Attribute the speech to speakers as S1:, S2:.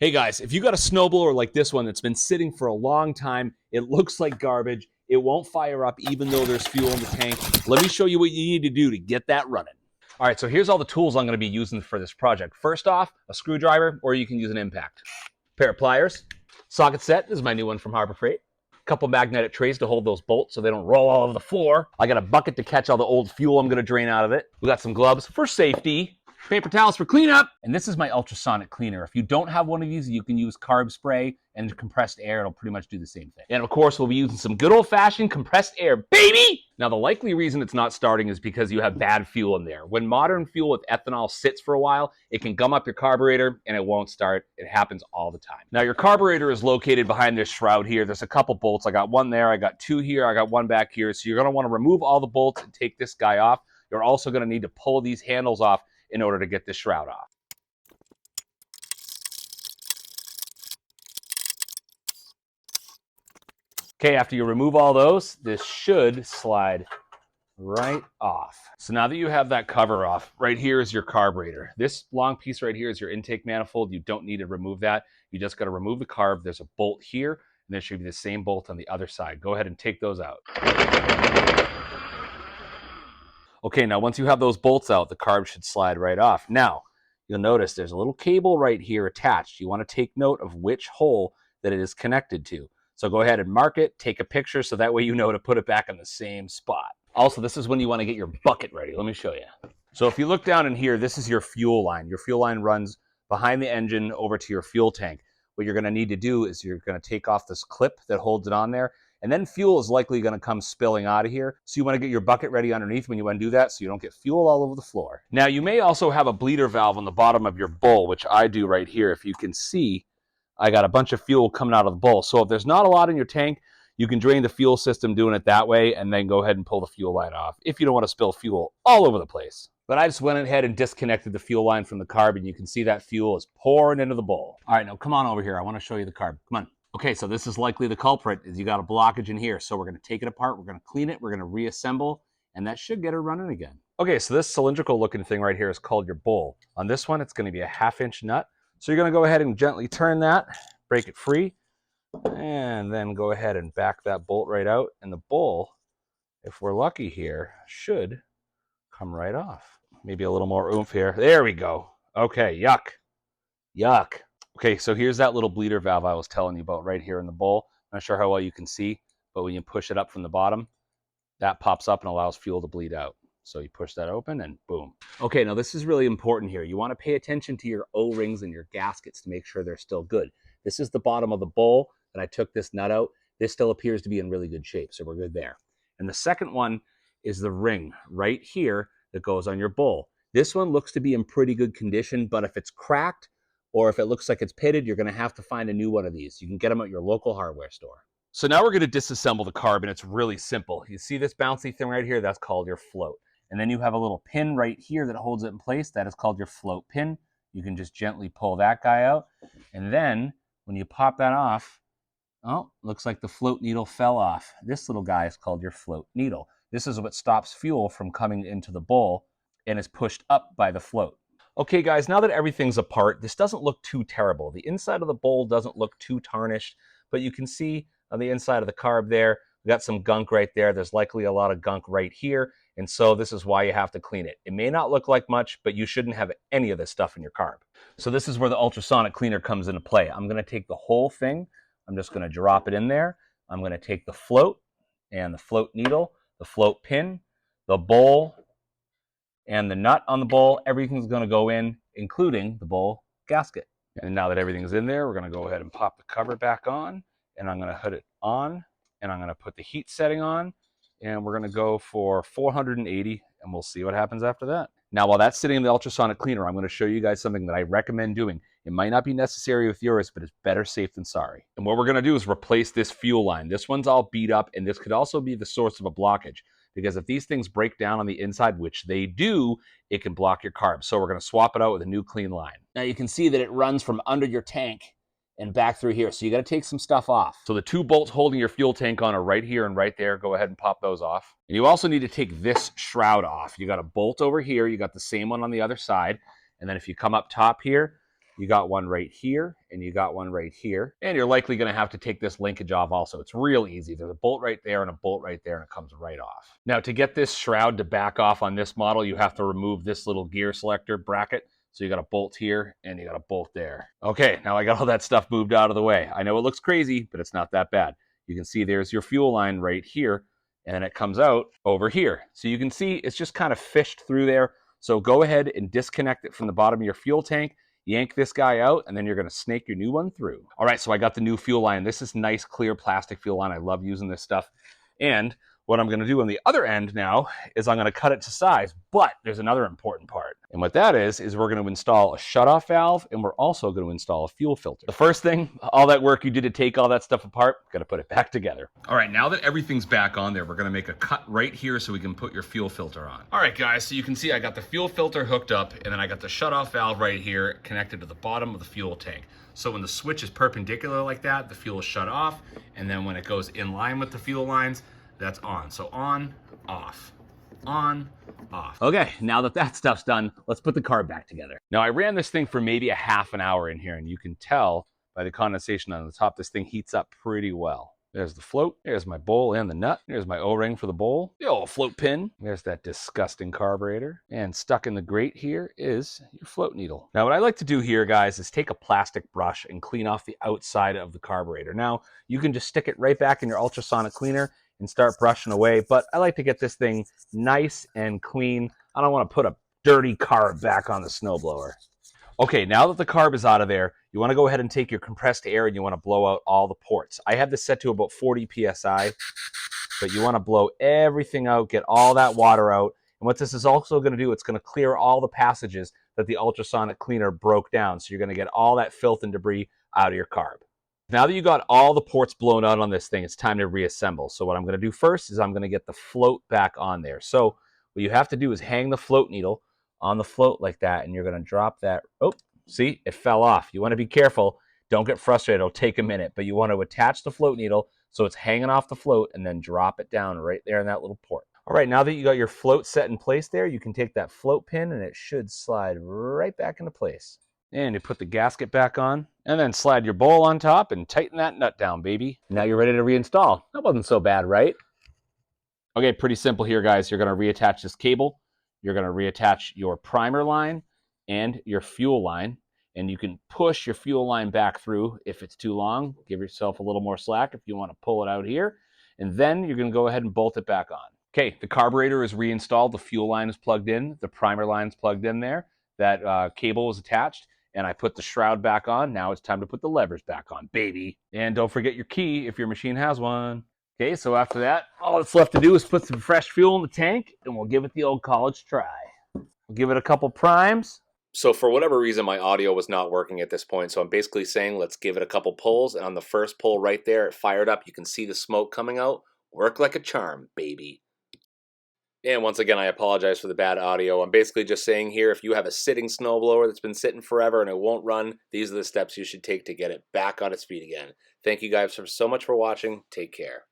S1: Hey guys, if you got a snowblower like this one that's been sitting for a long time, it looks like garbage, it won't fire up even though there's fuel in the tank, let me show you what you need to do to get that running. All right, so here's all the tools I'm going to be using for this project. First off, a screwdriver, or you can use an impact. Pair of pliers. Socket set, this is my new one from Harbor Freight. Couple magnetic trays to hold those bolts so they don't roll all over the floor. I got a bucket to catch all the old fuel I'm going to drain out of it. We got some gloves for safety. Paper towels for cleanup. And this is my ultrasonic cleaner. If you don't have one of these, you can use carb spray and compressed air. It'll pretty much do the same thing. And of course, we'll be using some good old-fashioned compressed air, baby! Now, the likely reason it's not starting is because you have bad fuel in there. When modern fuel with ethanol sits for a while, it can gum up your carburetor and it won't start. It happens all the time. Now, your carburetor is located behind this shroud here. There's a couple bolts. I got one there, I got two here, I got one back here. So you're gonna wanna remove all the bolts and take this guy off. You're also gonna need to pull these handles off in order to get this shroud off. Okay, after you remove all those, this should slide right off. So now that you have that cover off, right here is your carburetor. This long piece right here is your intake manifold. You don't need to remove that. You just got to remove the carb. There's a bolt here, and there should be the same bolt on the other side. Go ahead and take those out. Okay, now once you have those bolts out, the carb should slide right off. Now, you'll notice there's a little cable right here attached. You want to take note of which hole that it is connected to. So go ahead and mark it, take a picture, so that way you know to put it back in the same spot. Also, this is when you want to get your bucket ready. Let me show you. So if you look down in here, this is your fuel line. Your fuel line runs behind the engine over to your fuel tank. What you're going to need to do is you're going to take off this clip that holds it on there, and then fuel is likely going to come spilling out of here. So you want to get your bucket ready underneath when you want to do that so you don't get fuel all over the floor. Now, you may also have a bleeder valve on the bottom of your bowl, which I do right here. If you can see, I got a bunch of fuel coming out of the bowl. So if there's not a lot in your tank, you can drain the fuel system doing it that way and then go ahead and pull the fuel line off if you don't want to spill fuel all over the place. But I just went ahead and disconnected the fuel line from the carb, and you can see that fuel is pouring into the bowl. All right, now come on over here. I want to show you the carb. Come on. Okay, so this is likely the culprit, is you got a blockage in here. So we're going to take it apart, we're going to clean it, we're going to reassemble, and that should get it running again. Okay, so this cylindrical looking thing right here is called your bowl. On this one, it's going to be a 1/2-inch nut. So you're going to go ahead and gently turn that, break it free, and then go ahead and back that bolt right out. And the bowl, if we're lucky here, should come right off. Maybe a little more oomph here. There we go. Okay, yuck. Yuck. Okay, so here's that little bleeder valve I was telling you about right here in the bowl. Not sure how well you can see, but when you push it up from the bottom, that pops up and allows fuel to bleed out. So you push that open and boom. Okay, now this is really important here. You want to pay attention to your O-rings and your gaskets to make sure they're still good. This is the bottom of the bowl, and I took this nut out. This still appears to be in really good shape, so we're good there. And the second one is the ring right here that goes on your bowl. This one looks to be in pretty good condition, but if it's cracked or if it looks like it's pitted, you're going to have to find a new one of these. You can get them at your local hardware store. So now we're going to disassemble the carb, and it's really simple. You see this bouncy thing right here? That's called your float. And then you have a little pin right here that holds it in place. That is called your float pin. You can just gently pull that guy out. And then when you pop that off, oh, looks like the float needle fell off. This little guy is called your float needle. This is what stops fuel from coming into the bowl and is pushed up by the float. Okay, guys, now that everything's apart, this doesn't look too terrible. The inside of the bowl doesn't look too tarnished, but you can see on the inside of the carb there, we got some gunk right there. There's likely a lot of gunk right here, and so this is why you have to clean it. It may not look like much, but you shouldn't have any of this stuff in your carb. So this is where the ultrasonic cleaner comes into play. I'm going to take the whole thing. I'm just going to drop it in there. I'm going to take the float and the float needle, the float pin, the bowl, and the nut on the bowl. Everything's going to go in, including the bowl gasket. And now that everything's in there, we're going to go ahead and pop the cover back on, and I'm going to put it on, and I'm going to put the heat setting on, and we're going to go for 480, and we'll see what happens after that. Now, while that's sitting in the ultrasonic cleaner, I'm going to show you guys something that I recommend doing. It might not be necessary with yours, but it's better safe than sorry. And what we're going to do is replace this fuel line. This one's all beat up, and this could also be the source of a blockage, because if these things break down on the inside, which they do, it can block your carb. So we're going to swap it out with a new clean line. Now you can see that it runs from under your tank and back through here. So you got to take some stuff off. So the two bolts holding your fuel tank on are right here and right there. Go ahead and pop those off. And you also need to take this shroud off. You got a bolt over here. You got the same one on the other side. And then if you come up top here, You got one right here, and you got one right here. And you're likely going to have to take this linkage off also. It's real easy. There's a bolt right there and a bolt right there, and it comes right off. Now, to get this shroud to back off on this model, you have to remove this little gear selector bracket. So you got a bolt here, and you got a bolt there. Okay, now I got all that stuff moved out of the way. I know it looks crazy, but it's not that bad. You can see there's your fuel line right here, and then it comes out over here. So you can see it's just kind of fished through there. So go ahead and disconnect it from the bottom of your fuel tank, yank this guy out, and then you're going to snake your new one through. All right, so I got the new fuel line. This is nice, clear plastic fuel line. I love using this stuff. And what I'm going to do on the other end now is I'm going to cut it to size, but there's another important part. And what that is we're going to install a shutoff valve, and we're also going to install a fuel filter. The first thing, all that work you did to take all that stuff apart, got to put it back together. All right, now that everything's back on there, we're going to make a cut right here so we can put your fuel filter on. All right, guys, so you can see I got the fuel filter hooked up, and then I got the shutoff valve right here connected to the bottom of the fuel tank. So when the switch is perpendicular like that, the fuel is shut off, and then when it goes in line with the fuel lines, that's on. So on, off, on, off. Okay, now that that stuff's done, let's put the carb back together. Now I ran this thing for maybe a half an hour in here, and you can tell by the condensation on the top, this thing heats up pretty well. There's the float, there's my bowl and the nut, there's my O-ring for the bowl, the old float pin, there's that disgusting carburetor, and stuck in the grate here is your float needle. Now what I like to do here, guys, is take a plastic brush and clean off the outside of the carburetor. Now you can just stick it right back in your ultrasonic cleaner and start brushing away, but I like to get this thing nice and clean. I don't want to put a dirty carb back on the snowblower. Okay, now that the carb is out of there, you want to go ahead and take your compressed air and you want to blow out all the ports. I have this set to about 40 PSI, but you want to blow everything out, get all that water out. And what this is also going to do, it's going to clear all the passages that the ultrasonic cleaner broke down. So you're going to get all that filth and debris out of your carb. Now that you got all the ports blown out on this thing, it's time to reassemble. So what I'm going to do first is I'm going to get the float back on there. So what you have to do is hang the float needle on the float like that, and you're going to drop that. Oh, see, it fell off. You want to be careful. Don't get frustrated. It'll take a minute, but you want to attach the float needle so it's hanging off the float and then drop it down right there in that little port. All right, now that you got your float set in place there, you can take that float pin and it should slide right back into place. And you put the gasket back on, and then slide your bowl on top and tighten that nut down, baby. Now you're ready to reinstall. That wasn't so bad, right? Okay, pretty simple here, guys. You're going to reattach this cable. You're going to reattach your primer line and your fuel line. And you can push your fuel line back through if it's too long. Give yourself a little more slack if you want to pull it out here. And then you're going to go ahead and bolt it back on. Okay, the carburetor is reinstalled. The fuel line is plugged in. The primer line is plugged in there. That cable is attached. And I put the shroud back on. Now it's time to put the levers back on, baby. And don't forget your key if your machine has one. Okay, so after that, all that's left to do is put some fresh fuel in the tank, and we'll give it the old college try. We'll give it a couple primes. So for whatever reason, my audio was not working at this point, so I'm basically saying let's give it a couple pulls, and on the first pull right there, it fired up. You can see the smoke coming out. Work like a charm, baby. And once again, I apologize for the bad audio. I'm basically just saying here, if you have a sitting snowblower that's been sitting forever and it won't run, these are the steps you should take to get it back on its feet again. Thank you guys so much for watching. Take care.